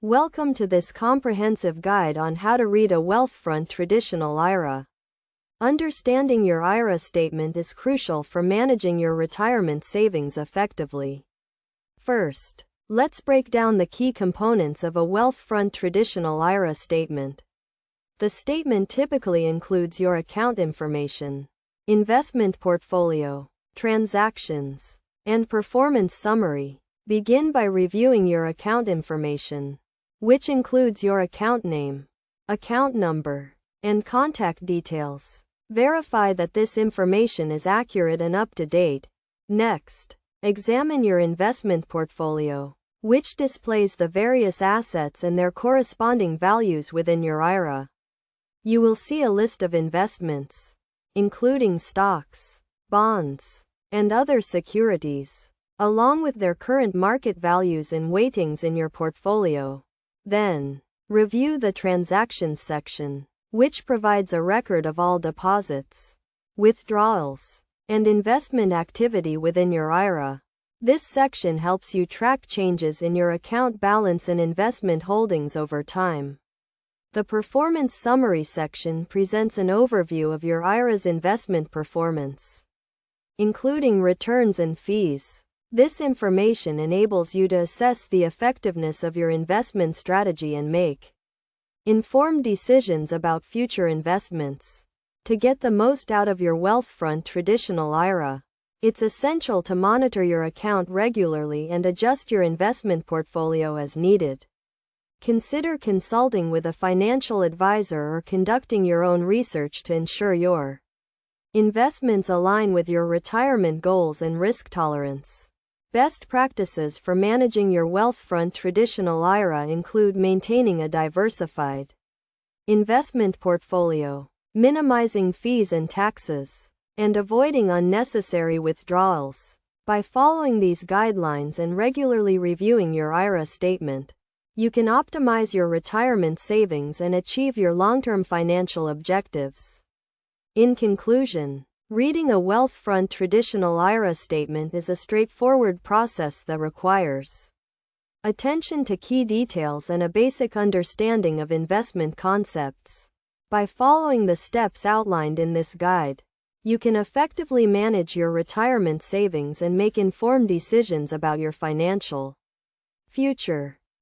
Welcome to this comprehensive guide on how to read a Wealthfront traditional IRA. Understanding your IRA statement is crucial for managing your retirement savings effectively. First, let's break down the key components of a Wealthfront traditional IRA statement. The statement typically includes your account information, investment portfolio, transactions, and performance summary. Begin by reviewing your account information, which includes your account name, account number, and contact details. Verify that this information is accurate and up to date. Next, examine your investment portfolio, which displays the various assets and their corresponding values within your IRA. You will see a list of investments, including stocks, bonds, and other securities, along with their current market values and weightings in your portfolio. Then, review the transactions section, which provides a record of all deposits, withdrawals, and investment activity within your IRA. This section helps you track changes in your account balance and investment holdings over time. The performance summary section presents an overview of your IRA's investment performance, including returns and fees. This information enables you to assess the effectiveness of your investment strategy and make informed decisions about future investments. To get the most out of your Wealthfront traditional IRA, it's essential to monitor your account regularly and adjust your investment portfolio as needed. Consider consulting with a financial advisor or conducting your own research to ensure your investments align with your retirement goals and risk tolerance. Best practices for managing your Wealthfront traditional IRA include maintaining a diversified investment portfolio, minimizing fees and taxes, and avoiding unnecessary withdrawals. By following these guidelines and regularly reviewing your IRA statement, you can optimize your retirement savings and achieve your long-term financial objectives. In conclusion, reading a Wealthfront traditional IRA statement is a straightforward process that requires attention to key details and a basic understanding of investment concepts. By following the steps outlined in this guide, you can effectively manage your retirement savings and make informed decisions about your financial future.